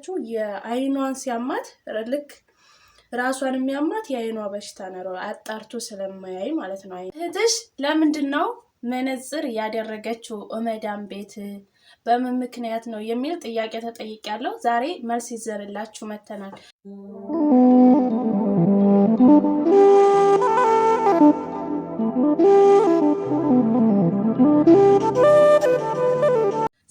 ታውቃላችሁ የአይኗን ሲያማት ልክ ራሷን የሚያማት የአይኗ በሽታ ነው አጣርቶ ስለማያይ ማለት ነው። እህትሽ ለምንድነው መነጽር ያደረገችው መዳም ቤት በምን ምክንያት ነው የሚል ጥያቄ ተጠይቄያለሁ። ዛሬ መልስ ይዘንላችሁ መተናል።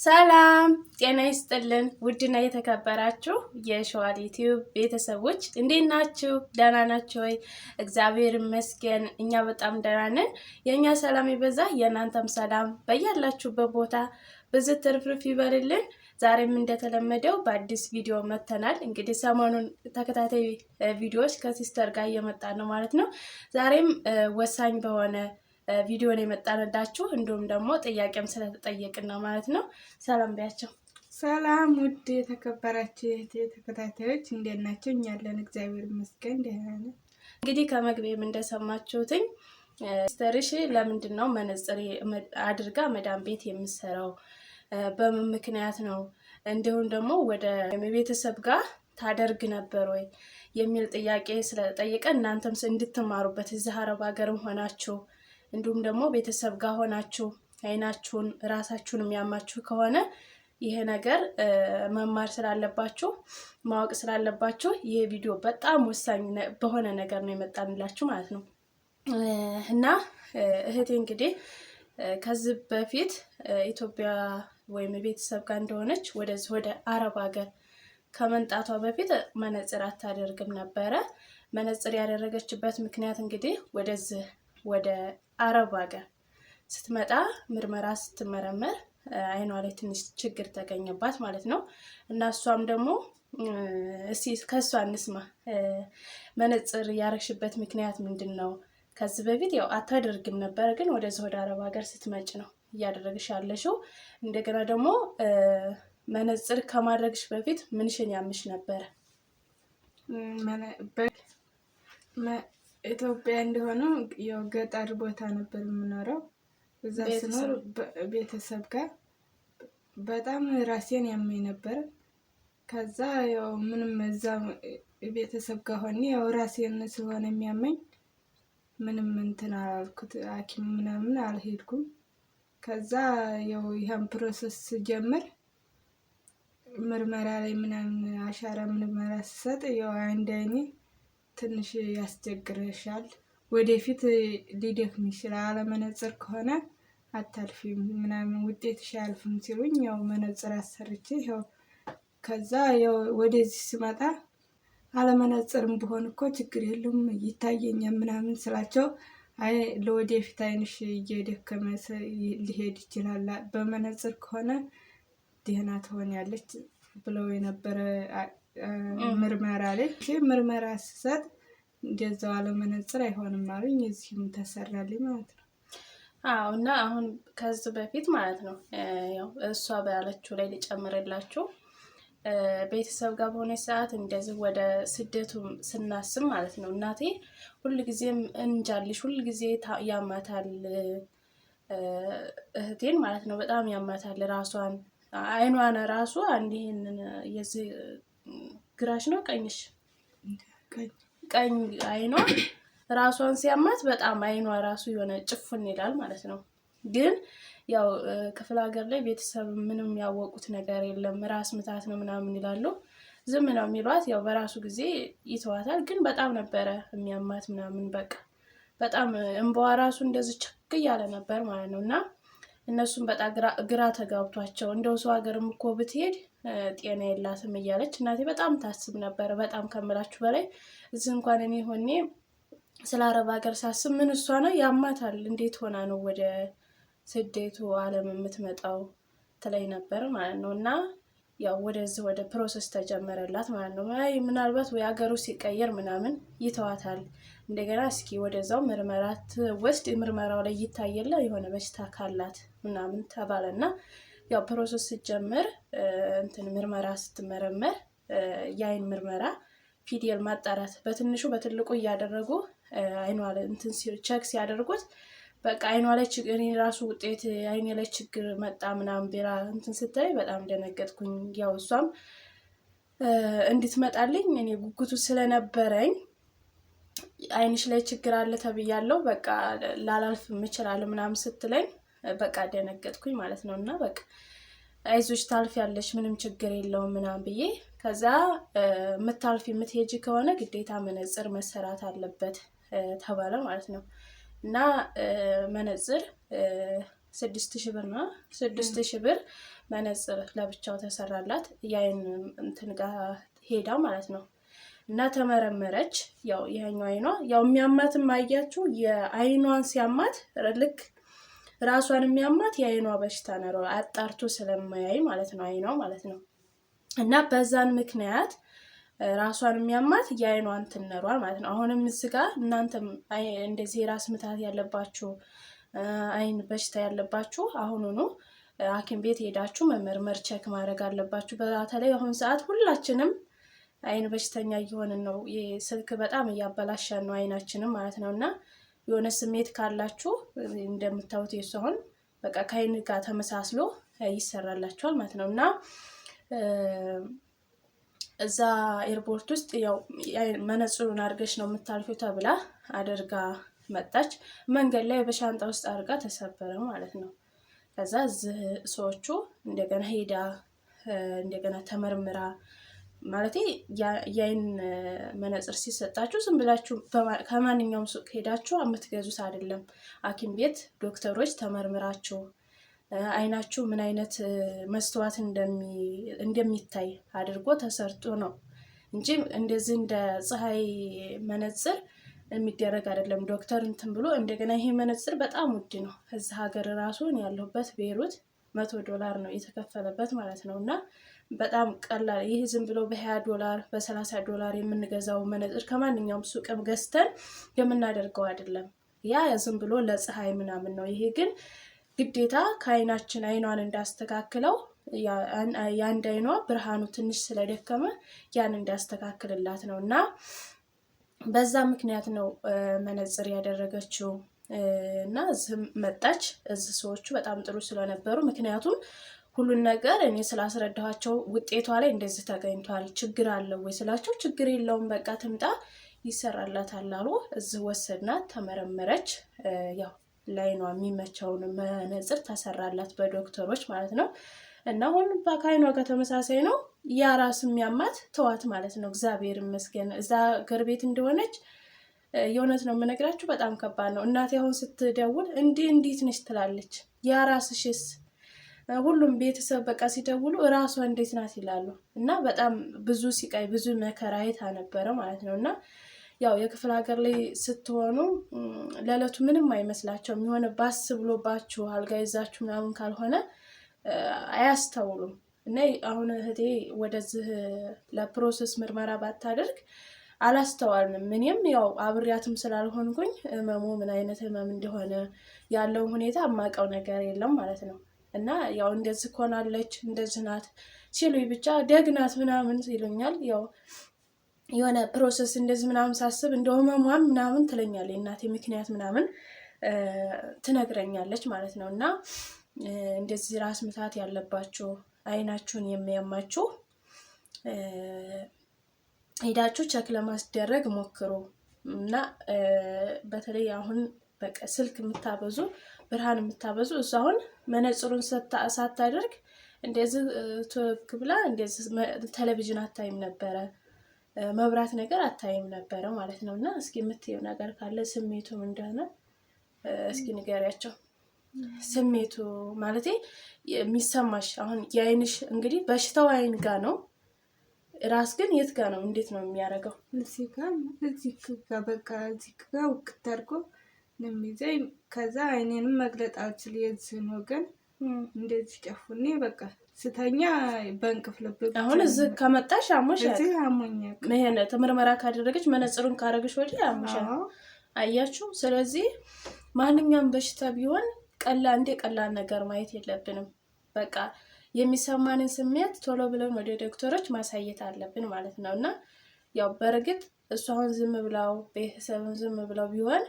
ሰላም ጤና ይስጥልን ውድና የተከበራችሁ የሸዋል ዩቲዩብ ቤተሰቦች እንዴት ናችሁ? ደህና ናችሁ ወይ? እግዚአብሔር ይመስገን እኛ በጣም ደህና ነን። የኛ ሰላም ይበዛ የእናንተም ሰላም በያላችሁበት ቦታ ብዙ ትርፍርፍ ይበልልን። ዛሬም እንደተለመደው በአዲስ ቪዲዮ መተናል። እንግዲህ ሰሞኑን ተከታታይ ቪዲዮዎች ከሲስተር ጋር እየመጣን ነው ማለት ነው። ዛሬም ወሳኝ በሆነ ቪዲዮ ነው የመጣንላችሁ። እንዲሁም ደግሞ ጥያቄም ስለተጠየቅን ነው ማለት ነው። ሰላም ቢያቸው። ሰላም ውድ የተከበራችሁ ተከታታዮች እንዴት ናችሁ? እኛ አለን እግዚአብሔር ይመስገን ደህና ነን። እንግዲህ ከመግቢያም እንደሰማችሁትኝ ሲስተርሽ ለምንድን ነው መነጽር አድርጋ መዳም ቤት የምትሰራው በምን ምክንያት ነው? እንዲሁም ደግሞ ወደ ቤተሰብ ጋር ታደርግ ነበር ወይ የሚል ጥያቄ ስለጠየቀ እናንተም እንድትማሩበት እዚህ አረብ ሀገርም ሆናችሁ እንዲሁም ደግሞ ቤተሰብ ጋር ሆናችሁ አይናችሁን ራሳችሁን የሚያማችሁ ከሆነ ይሄ ነገር መማር ስላለባችሁ ማወቅ ስላለባችሁ ይሄ ቪዲዮ በጣም ወሳኝ በሆነ ነገር ነው የመጣንላችሁ ማለት ነው። እና እህቴ እንግዲህ ከዚህ በፊት ኢትዮጵያ ወይም ቤተሰብ ጋር እንደሆነች ወደ አረብ ሀገር ከመንጣቷ በፊት መነጽር አታደርግም ነበረ። መነጽር ያደረገችበት ምክንያት እንግዲህ ወደ አረብ ሀገር ስትመጣ ምርመራ ስትመረመር አይኗ ላይ ትንሽ ችግር ተገኘባት ማለት ነው። እና እሷም ደግሞ እስቲ ከሷ እንስማ መነጽር ያረግሽበት ምክንያት ምንድነው? ከዚህ በፊት ያው አታደርግም ነበር፣ ግን ወደ አረብ ሀገር ስትመጭ ነው እያደረግሽ ያለሽው። እንደገና ደግሞ መነጽር ከማድረግሽ በፊት ምንሽን ያምሽ ነበር? ኢትዮጵያ እንደሆነ ያው ገጠር ቦታ ነበር የምኖረው። እዛ ስኖር ቤተሰብ ጋር በጣም ራሴን ያመኝ ነበር። ከዛ ያው ምንም እዛ ቤተሰብ ጋር ሆኜ ያው ራሴን ስለሆነ የሚያመኝ ምንም እንትን አላልኩት፣ ሐኪም ምናምን አልሄድኩም። ከዛ ያው ይሄን ፕሮሰስ ጀመር ምርመራ ላይ ምናምን አሻራ ምርመራ ስሰጥ ያው አንድ አይኔ ትንሽ ያስቸግረሻል፣ ወደፊት ሊደክም ይችላል፣ አለመነጽር ከሆነ አታልፊም ምናምን ውጤትሽ አያልፍም ሲሉኝ ያው መነጽር አሰርቼ ያው ከዛ ያው ወደዚህ ስመጣ አለመነጽርም ቢሆን እኮ ችግር የለውም ይታየኛል ምናምን ስላቸው አይ ለወደፊት አይንሽ እየደከመ ሊሄድ ይችላል፣ በመነጽር ከሆነ ደህና ትሆኛለች ብለው የነበረ ምርመራ ላይ ምርመራ ስሰጥ እንደዛው አለመነጽር አይሆንም አሉኝ። እዚህም ተሰራልኝ ማለት ነው። አዎ። እና አሁን ከዚህ በፊት ማለት ነው ያው እሷ ባለችው ላይ ሊጨምርላችሁ ቤተሰብ ጋር በሆነ ሰዓት እንደዚህ ወደ ስደቱ ስናስብ ማለት ነው እናቴ ሁልጊዜም እንጃልሽ ሁልጊዜ ያማታል፣ እህቴን ማለት ነው በጣም ያማታል ራሷን አይኗን ራሱ አንድ ይሄንን የዚህ ግራሽ ነው ቀኝሽ ቀኝ አይኗ ራሷን ሲያማት በጣም አይኗ ራሱ የሆነ ጭፍን ይላል ማለት ነው። ግን ያው ክፍለ ሀገር ላይ ቤተሰብ ምንም ያወቁት ነገር የለም፣ ራስ ምታት ነው ምናምን ይላሉ፣ ዝም ነው የሚሏት። ያው በራሱ ጊዜ ይተዋታል። ግን በጣም ነበረ የሚያማት ምናምን በቃ በጣም እንባዋ ራሱ እንደዚህ ቸክ እያለ ነበር ማለት ነው። እና እነሱም በጣም ግራ ተጋብቷቸው እንደው ሰው ሀገርም እኮ ብትሄድ ጤና የላትም እያለች እናቴ በጣም ታስብ ነበር። በጣም ከምላችሁ በላይ እዚህ እንኳን እኔ ሆኜ ስለ አረብ ሀገር ሳስብ ምን እሷ ነው ያማታል፣ እንዴት ሆና ነው ወደ ስደቱ ዓለም የምትመጣው ትለኝ ነበር ማለት ነው። እና ያው ወደ ፕሮሰስ ተጀመረላት ማለት ነው። ምናልባት ወይ ሀገሩ ሲቀየር ምናምን ይተዋታል፣ እንደገና እስኪ ወደዛው ምርመራት ወስድ ምርመራው ላይ ይታየለ የሆነ በሽታ ካላት ምናምን ተባለና ያው ፕሮሰስ ሲጀመር እንትን ምርመራ ስትመረመር የአይን ምርመራ ፊዲል ማጣራት በትንሹ በትልቁ እያደረጉ አይኗ ላይ እንትን ቼክ ሲያደርጉት በቃ አይኗ ላይ ችግር ራሱ ውጤት አይኔ ላይ ችግር መጣ ምናምን ቢራ እንትን ስትይ በጣም ደነገጥኩኝ። ያው እሷም እንድትመጣልኝ እኔ ጉጉቱ ስለነበረኝ አይንሽ ላይ ችግር አለ ተብያለሁ፣ በቃ ላላልፍ እችላለሁ ምናምን ስትለኝ በቃ ደነገጥኩኝ ማለት ነው። እና በቃ አይዞሽ ታልፊያለሽ ምንም ችግር የለውም ምናምን ብዬ ከዛ የምትሄጂ ከሆነ ግዴታ መነጽር መሰራት አለበት ተባለ ማለት ነው። እና መነጽር 6000 ብር ነው። 6000 ብር መነጽር ለብቻው ተሰራላት የአይን እንትን ጋር ሄዳ ማለት ነው። እና ተመረመረች። ያው ይሄኛው አይኗ ያው የሚያማትም አያችሁ የአይኗን ሲያማት ልክ ራሷን የሚያማት የአይኗ በሽታ ነው አጣርቶ ስለማያይ ማለት ነው አይኗ ማለት ነው። እና በዛን ምክንያት ራሷን የሚያማት የአይኗን ትነሯል ማለት ነው። አሁንም እዚህ ጋር እናንተም እንደዚህ ራስ ምታት ያለባችሁ አይን በሽታ ያለባችሁ አሁኑኑ ሐኪም ቤት ሄዳችሁ መመርመር ቼክ ማድረግ አለባችሁ። በተለይ አሁን ሰዓት ሁላችንም አይን በሽተኛ እየሆንን ነው። ስልክ በጣም እያበላሸን ነው አይናችንም ማለት ነው። እና የሆነ ስሜት ካላችሁ እንደምታዩት የሷን በቃ ከአይን ጋር ተመሳስሎ ይሰራላችኋል ማለት ነው። እና እዛ ኤርፖርት ውስጥ ያው መነጽሩን አድርገሽ ነው የምታልፊው ተብላ አድርጋ መጣች። መንገድ ላይ በሻንጣ ውስጥ አድርጋ ተሰበረ ማለት ነው። ከዛ እዚህ ሰዎቹ እንደገና ሄዳ እንደገና ተመርምራ ማለት የአይን መነጽር ሲሰጣችሁ ዝም ብላችሁ ከማንኛውም ሱቅ ሄዳችሁ የምትገዙት አይደለም። ሐኪም ቤት ዶክተሮች ተመርምራችሁ አይናችሁ ምን አይነት መስተዋት እንደሚታይ አድርጎ ተሰርቶ ነው እንጂ እንደዚህ እንደ ፀሐይ መነጽር የሚደረግ አይደለም። ዶክተር እንትን ብሎ እንደገና ይሄ መነጽር በጣም ውድ ነው። እዚህ ሀገር ራሱን ያለሁበት ቤይሩት $100 ነው የተከፈለበት ማለት ነው። እና በጣም ቀላል ይሄ ዝም ብሎ $20 $30 የምንገዛው መነጽር ከማንኛውም ሱቅም ገዝተን የምናደርገው አይደለም። ያ ዝም ብሎ ለፀሐይ ምናምን ነው። ይሄ ግን ግዴታ ከአይናችን አይኗን እንዳስተካክለው የአንድ አይኗ ብርሃኑ ትንሽ ስለደከመ ያን እንዳስተካክልላት ነው። እና በዛ ምክንያት ነው መነጽር ያደረገችው። እና እዚህ መጣች። እዚህ ሰዎቹ በጣም ጥሩ ስለነበሩ ምክንያቱም ሁሉን ነገር እኔ ስላስረዳኋቸው ውጤቷ ላይ እንደዚህ ተገኝቷል ችግር አለው ወይ ስላቸው ችግር የለውም በቃ ትምጣ ይሰራላታል አሉ። እዚህ ወሰድናት ተመረመረች። ያው ላይኗ የሚመቸውን መነጽር ተሰራላት በዶክተሮች ማለት ነው። እና አሁን ከአይኗ ጋር ተመሳሳይ ነው። ያ ራስ የሚያማት ተዋት ማለት ነው። እግዚአብሔር ይመስገን እዛ ሀገር ቤት እንደሆነች የእውነት ነው የምነግራችሁ በጣም ከባድ ነው። እናቴ አሁን ስትደውል እንዴት ነች ትላለች። ያ ራስሽስ ሁሉም ቤተሰብ በቃ ሲደውሉ እራሷ እንዴት ናት ይላሉ። እና በጣም ብዙ ሲቃይ ብዙ መከራ አይታ ነበረ ማለት ነው። እና ያው የክፍለ ሀገር ላይ ስትሆኑ ለዕለቱ ምንም አይመስላቸውም። የሆነ ባስ ብሎባችሁ አልጋ ይዛችሁ ምናምን ካልሆነ አያስተውሉም። እና አሁን እህቴ ወደዚህ ለፕሮሰስ ምርመራ ባታደርግ አላስተዋልንም። እኔም ያው አብሬያትም ስላልሆንኩኝ ህመሙ ምን አይነት ህመም እንደሆነ ያለው ሁኔታ የማውቀው ነገር የለም ማለት ነው። እና ያው እንደዚህ ኮናለች እንደዚህ ናት ሲሉኝ ብቻ ደግናት ምናምን ይሉኛል። ያው የሆነ ፕሮሰስ እንደዚህ ምናምን ሳስብ እንደው ህመሟን ምናምን ትለኛለች እናቴ ምክንያት ምናምን ትነግረኛለች ማለት ነው። እና እንደዚህ ራስ ምታት ያለባችሁ አይናችሁን የሚያማችሁ ሄዳችሁ ቸክ ለማስደረግ ሞክሩ። እና በተለይ አሁን በቃ ስልክ የምታበዙ ብርሃን የምታበዙ እሱ አሁን መነጽሩን ሳታደርግ እንደዚህ ትክ ብላ እንደዚህ ቴሌቪዥን አታይም ነበረ፣ መብራት ነገር አታይም ነበረ ማለት ነው። እና እስኪ የምትየው ነገር ካለ ስሜቱ እንደሆነ እስኪ ንገሪያቸው። ስሜቱ ማለት የሚሰማሽ አሁን የአይንሽ እንግዲህ በሽታው አይን ጋ ነው። ራስ ግን የት ጋ ነው? እንዴት ነው የሚያደርገው? እዚህ ጋ በቃ እዚህ ጋ ውቅት አድርጎ ነው የሚይዘኝ። ከዛ አይኔንም መግለጥ አልችል የዚህን ወገን እንደዚህ ጨፉኔ በቃ ስተኛ በእንቅፍ ልብ። አሁን እዚህ ከመጣሽ አሞሻል? እዚህ አሞኛል። ምን ምርመራ ካደረገች መነጽሩን ካረገች ወዲህ አሞሻል። አያችሁ። ስለዚህ ማንኛውም በሽታ ቢሆን ቀላል ነገር ማየት የለብንም። በቃ የሚሰማንን ስሜት ቶሎ ብለን ወደ ዶክተሮች ማሳየት አለብን ማለት ነው። እና ያው በእርግጥ እሱ አሁን ዝም ብላው ቤተሰብን ዝም ብለው ቢሆን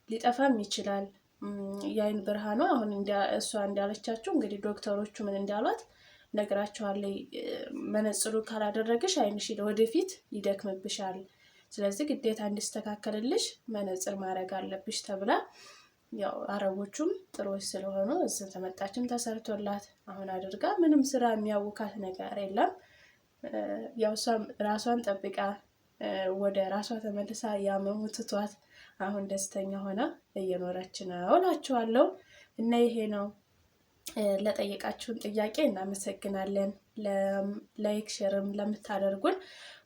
ሊጠፋም ይችላል የአይን ብርሃኗ። አሁን እሷ እንዳለቻችሁ እንግዲህ ዶክተሮቹ ምን እንዳሏት ነግራቸዋለሁ። መነጽሩ ካላደረግሽ አይንሽ ወደፊት ይደክምብሻል፣ ስለዚህ ግዴታ እንዲስተካከልልሽ መነጽር ማድረግ አለብሽ ተብላ ያው አረቦቹም ጥሩዎች ስለሆኑ እዚህ ተመጣችም ተሰርቶላት አሁን አድርጋ ምንም ስራ የሚያውካት ነገር የለም። ያው እሷም ራሷን ጠብቃ ወደ ራሷ ተመልሳ ያመሙ ትቷት አሁን ደስተኛ ሆና እየኖረች ነው እላችኋለሁ። እና ይሄ ነው። ለጠየቃችሁን ጥያቄ እናመሰግናለን። ላይክ ሼርም ለምታደርጉን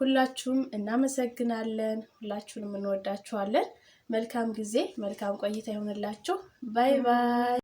ሁላችሁም እናመሰግናለን። ሁላችሁንም እንወዳችኋለን። መልካም ጊዜ መልካም ቆይታ ይሆንላችሁ። ባይ ባይ።